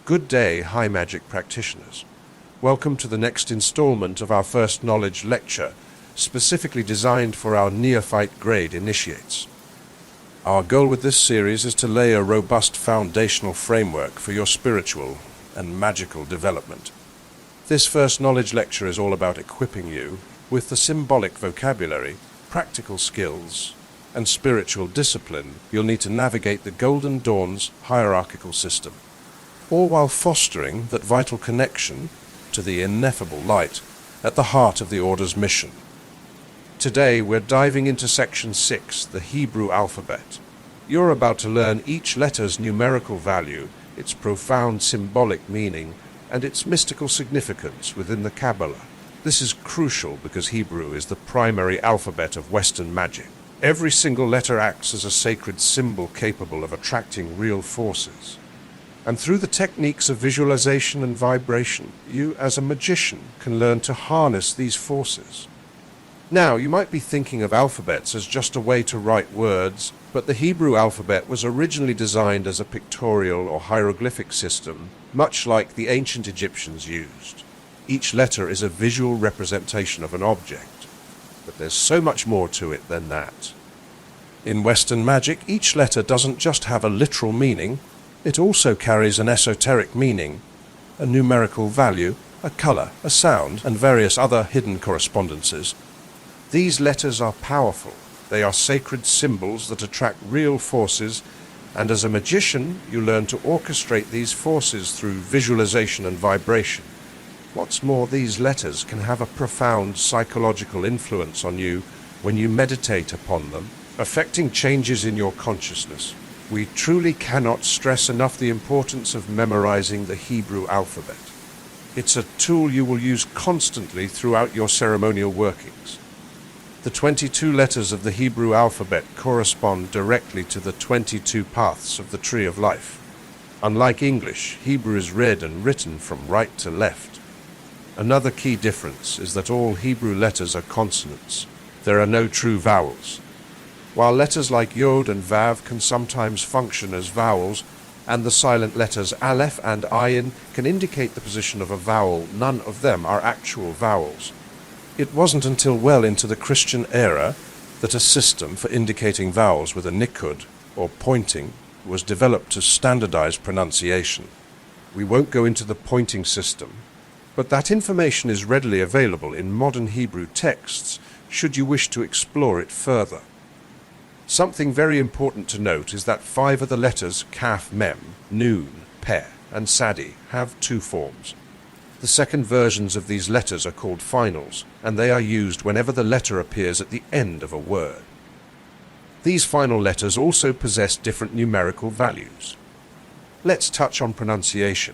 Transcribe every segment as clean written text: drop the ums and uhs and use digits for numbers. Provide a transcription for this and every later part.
Good day, High Magic practitioners. Welcome to the next installment of our First Knowledge lecture, specifically designed for our Neophyte grade initiates. Our goal with this series is to lay a robust foundational framework for your spiritual and magical development. This First Knowledge lecture is all about equipping you with the symbolic vocabulary, practical skills, and spiritual discipline you'll need to navigate the Golden Dawn's hierarchical system, all while fostering that vital connection to the ineffable light at the heart of the Order's mission. Today we're diving into Section 6, the Hebrew alphabet. You're about to learn each letter's numerical value, its profound symbolic meaning, and its mystical significance within the Kabbalah. This is crucial because Hebrew is the primary alphabet of Western magic. Every single letter acts as a sacred symbol capable of attracting real forces. And through the techniques of visualization and vibration, you as a magician can learn to harness these forces. Now, you might be thinking of alphabets as just a way to write words, but the Hebrew alphabet was originally designed as a pictorial or hieroglyphic system, much like the ancient Egyptians used. Each letter is a visual representation of an object, but there's so much more to it than that. In Western magic, each letter doesn't just have a literal meaning, it also carries an esoteric meaning, a numerical value, a color, a sound, and various other hidden correspondences. These letters are powerful. They are sacred symbols that attract real forces, and as a magician, you learn to orchestrate these forces through visualization and vibration. What's more, these letters can have a profound psychological influence on you when you meditate upon them, affecting changes in your consciousness. We truly cannot stress enough the importance of memorizing the Hebrew alphabet. It's a tool you will use constantly throughout your ceremonial workings. The 22 letters of the Hebrew alphabet correspond directly to the 22 paths of the Tree of Life. Unlike English, Hebrew is read and written from right to left. Another key difference is that all Hebrew letters are consonants. There are no true vowels. While letters like Yod and Vav can sometimes function as vowels, and the silent letters Aleph and Ayin can indicate the position of a vowel, none of them are actual vowels. It wasn't until well into the Christian era that a system for indicating vowels with a nikud, or pointing, was developed to standardize pronunciation. We won't go into the pointing system, but that information is readily available in modern Hebrew texts should you wish to explore it further. Something very important to note is that 5 of the letters Kaf, Mem, Nun, Peh, and Sadi have 2 forms. The second versions of these letters are called finals, and they are used whenever the letter appears at the end of a word. These final letters also possess different numerical values. Let's touch on pronunciation.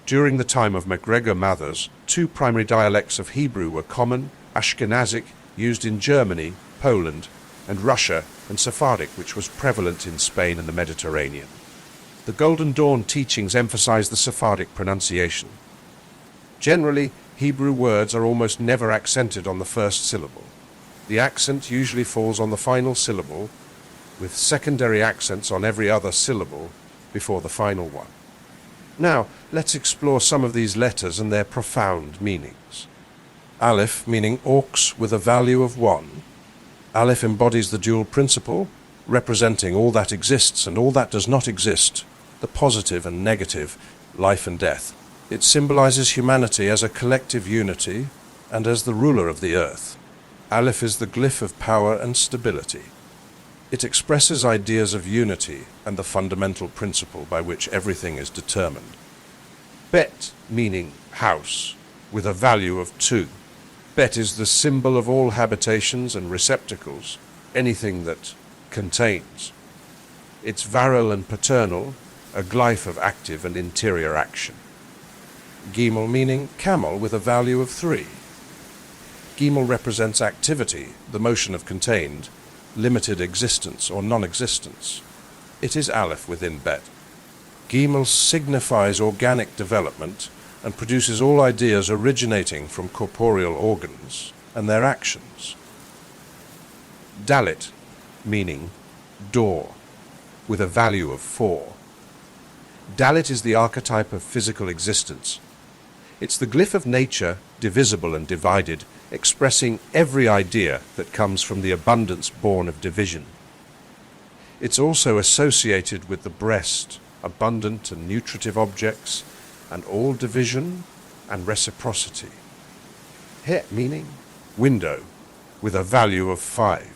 During the time of MacGregor Mathers, 2 primary dialects of Hebrew were common: Ashkenazic, used in Germany, Poland, and Russia, and Sephardic, which was prevalent in Spain and the Mediterranean. The Golden Dawn teachings emphasize the Sephardic pronunciation. Generally, Hebrew words are almost never accented on the first syllable. The accent usually falls on the final syllable, with secondary accents on every other syllable before the final one. Now, let's explore some of these letters and their profound meanings. Aleph, meaning ox with a value of 1. Aleph embodies the dual principle, representing all that exists and all that does not exist, the positive and negative, life and death. It symbolizes humanity as a collective unity and as the ruler of the earth. Aleph is the glyph of power and stability. It expresses ideas of unity and the fundamental principle by which everything is determined. Bet, meaning house, with a value of 2. Bet is the symbol of all habitations and receptacles, anything that contains. It's virile and paternal, a glyph of active and interior action. Gimel, meaning camel, with a value of 3. Gimel represents activity, the motion of contained, limited existence or non-existence. It is Aleph within Bet. Gimel signifies organic development and produces all ideas originating from corporeal organs and their actions. Dalet, meaning door, with a value of 4. Dalit is the archetype of physical existence. It's the glyph of nature, divisible and divided, expressing every idea that comes from the abundance born of division. It's also associated with the breast, abundant and nutritive objects, and all division and reciprocity. He, meaning window, with a value of 5.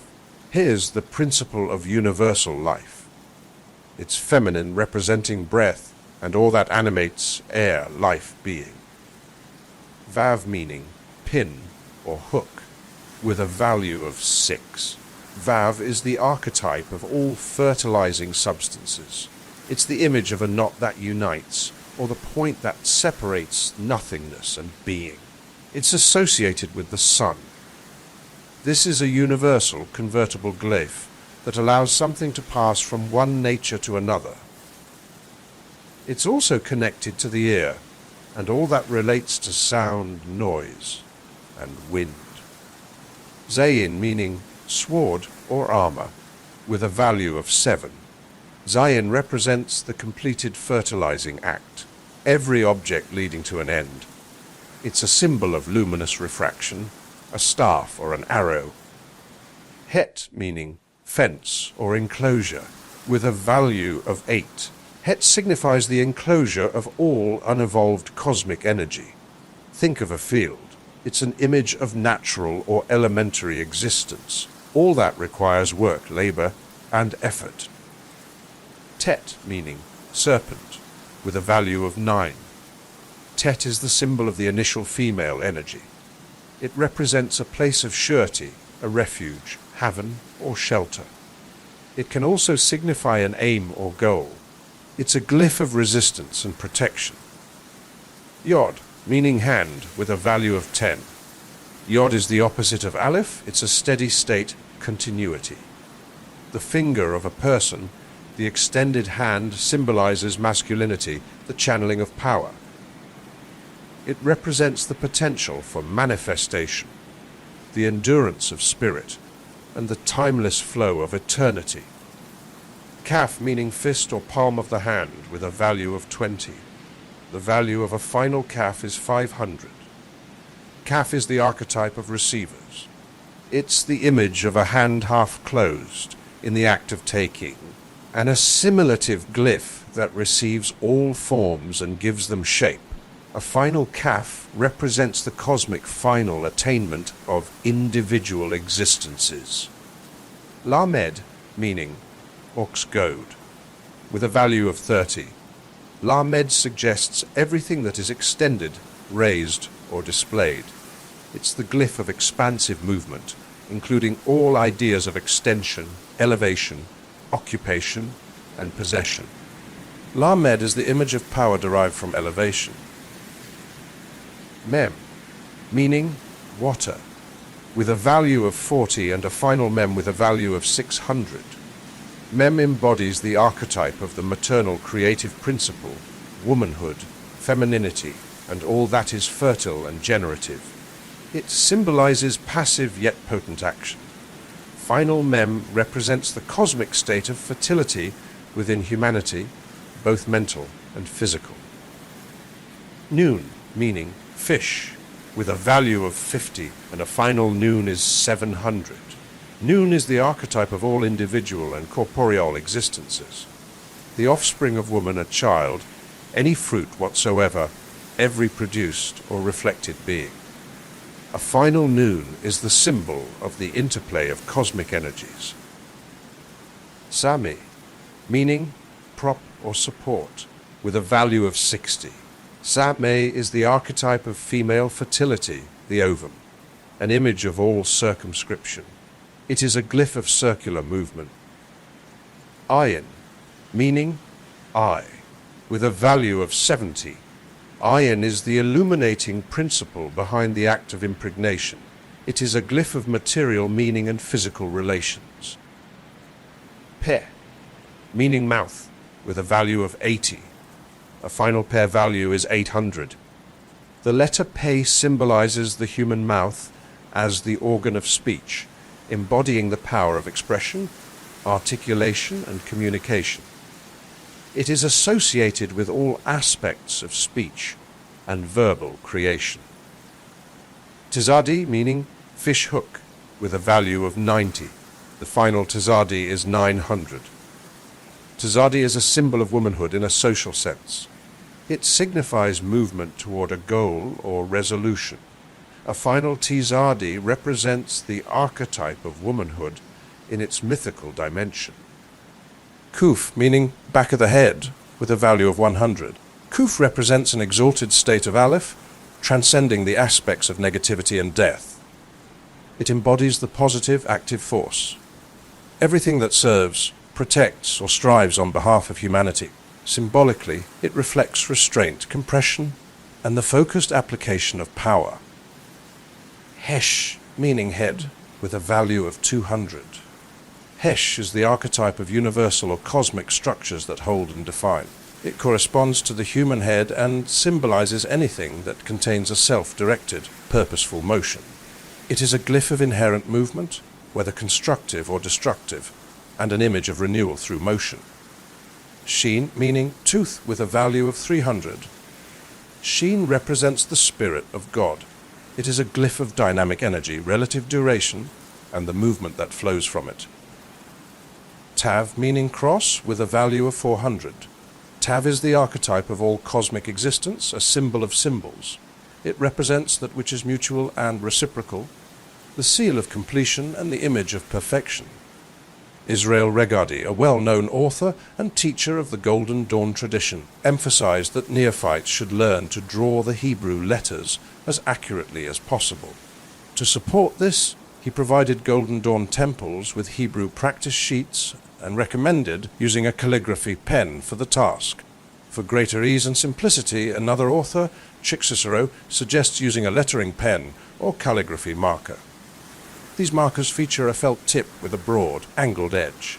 Here's the principle of universal life. It's feminine, representing breath and all that animates air, life, being. Vav, meaning pin or hook, with a value of 6. Vav is the archetype of all fertilizing substances. It's the image of a knot that unites, or the point that separates nothingness and being. It's associated with the sun. This is a universal convertible glyph that allows something to pass from one nature to another. It's also connected to the ear and all that relates to sound, noise, and wind. Zayin, meaning sword or armor, with a value of 7. Zayin represents the completed fertilizing act, every object leading to an end. It's a symbol of luminous refraction, a staff or an arrow. Het, meaning fence or enclosure, with a value of 8. Het signifies the enclosure of all unevolved cosmic energy. Think of a field. It's an image of natural or elementary existence. All that requires work, labor, and effort. Tet, meaning serpent, with a value of 9. Tet is the symbol of the initial female energy. It represents a place of surety, a refuge, haven, or shelter. It can also signify an aim or goal. It's a glyph of resistance and protection. Yod, meaning hand, with a value of 10. Yod is the opposite of Aleph. It's a steady state continuity. The finger of a person, the extended hand, symbolizes masculinity, the channeling of power. It represents the potential for manifestation, the endurance of spirit, and the timeless flow of eternity. Kaf, meaning fist or palm of the hand, with a value of 20. The value of a final kaf is 500. Kaf is the archetype of receivers. It's the image of a hand half closed in the act of taking, an assimilative glyph that receives all forms and gives them shape. A final kaf represents the cosmic final attainment of individual existences. Lamed, meaning ox goad, with a value of 30. Lamed suggests everything that is extended, raised, or displayed. It's the glyph of expansive movement, including all ideas of extension, elevation, occupation, and possession. Lamed is the image of power derived from elevation. Mem, meaning water, with a value of 40 and a final mem with a value of 600. Mem embodies the archetype of the maternal creative principle, womanhood, femininity, and all that is fertile and generative. It symbolizes passive yet potent action. Final mem represents the cosmic state of fertility within humanity, both mental and physical. Noon, meaning fish, with a value of 50, and a final noon is 700. Noon is the archetype of all individual and corporeal existences. The offspring of woman, a child, any fruit whatsoever, every produced or reflected being. A final noon is the symbol of the interplay of cosmic energies. Sami, meaning prop or support, with a value of 60. Same is the archetype of female fertility, the ovum, an image of all circumscription. It is a glyph of circular movement. Ayin, meaning eye, with a value of 70. Ayin is the illuminating principle behind the act of impregnation. It is a glyph of material meaning and physical relations. Pe, meaning mouth, with a value of 80. A final pair value is 800. The letter Pe symbolizes the human mouth as the organ of speech, embodying the power of expression, articulation, and communication. It is associated with all aspects of speech and verbal creation. Tizadi meaning fish hook, with a value of 90. The final Tizadi is 900. Tizadi is a symbol of womanhood in a social sense. It signifies movement toward a goal or resolution. A final Tizadi represents the archetype of womanhood in its mythical dimension. Kuf meaning back of the head, with a value of 100. Kuf represents an exalted state of Aleph, transcending the aspects of negativity and death. It embodies the positive active force. Everything that serves, protects, or strives on behalf of humanity. Symbolically, it reflects restraint, compression, and the focused application of power. Hesh, meaning head, with a value of 200. Hesh is the archetype of universal or cosmic structures that hold and define. It corresponds to the human head and symbolizes anything that contains a self-directed, purposeful motion. It is a glyph of inherent movement, whether constructive or destructive, and an image of renewal through motion. Sheen, meaning tooth, with a value of 300. Sheen represents the spirit of God. It is a glyph of dynamic energy, relative duration, and the movement that flows from it. Tav, meaning cross, with a value of 400. Tav is the archetype of all cosmic existence, a symbol of symbols. It represents that which is mutual and reciprocal, the seal of completion and the image of perfection. Israel Regardie, a well-known author and teacher of the Golden Dawn tradition, emphasized that neophytes should learn to draw the Hebrew letters as accurately as possible. To support this, he provided Golden Dawn temples with Hebrew practice sheets and recommended using a calligraphy pen for the task. For greater ease and simplicity, another author, XIII, suggests using a lettering pen or calligraphy marker. These markers feature a felt tip with a broad, angled edge.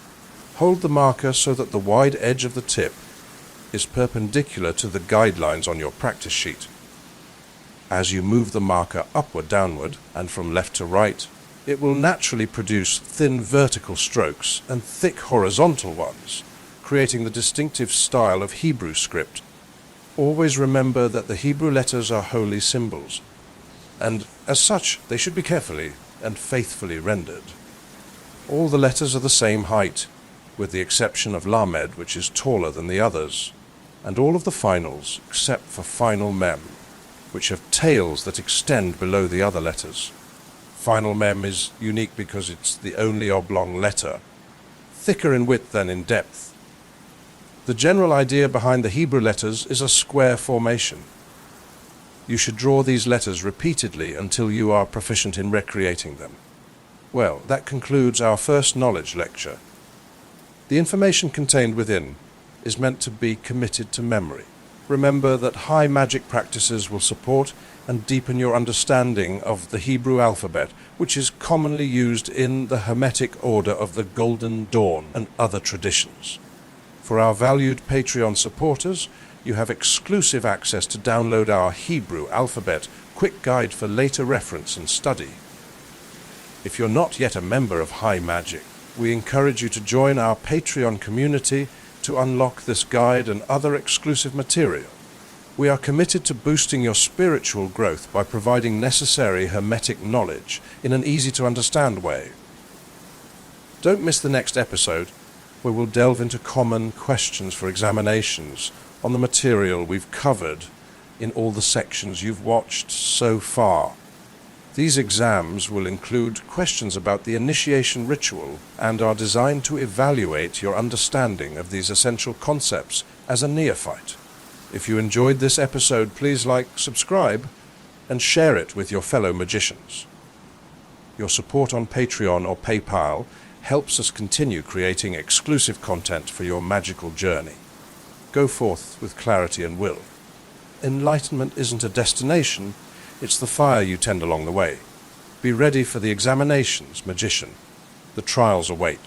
Hold the marker so that the wide edge of the tip is perpendicular to the guidelines on your practice sheet. As you move the marker upward, downward, and from left to right, it will naturally produce thin vertical strokes and thick horizontal ones, creating the distinctive style of Hebrew script. Always remember that the Hebrew letters are holy symbols, and as such they should be carefully and faithfully rendered. All the letters are the same height, with the exception of Lamed, which is taller than the others, and all of the finals, except for final Mem, which have tails that extend below the other letters. Final Mem is unique because it's the only oblong letter, thicker in width than in depth. The general idea behind the Hebrew letters is a square formation. You should draw these letters repeatedly until you are proficient in recreating them. Well, that concludes our first knowledge lecture. The information contained within is meant to be committed to memory. Remember that high magic practices will support and deepen your understanding of the Hebrew alphabet, which is commonly used in the Hermetic order of the Golden Dawn and other traditions. For our valued Patreon supporters, you have exclusive access to download our Hebrew alphabet quick guide for later reference and study. If you're not yet a member of High Magic, we encourage you to join our Patreon community to unlock this guide and other exclusive material. We are committed to boosting your spiritual growth by providing necessary Hermetic knowledge in an easy-to-understand way. Don't miss the next episode, where we'll delve into common questions for examinations on the material we've covered in all the sections you've watched so far. These exams will include questions about the initiation ritual and are designed to evaluate your understanding of these essential concepts as a neophyte. If you enjoyed this episode, please like, subscribe, and share it with your fellow magicians. Your support on Patreon or PayPal helps us continue creating exclusive content for your magical journey. Go forth with clarity and will. Enlightenment isn't a destination, it's the fire you tend along the way. Be ready for the examinations, magician. The trials await.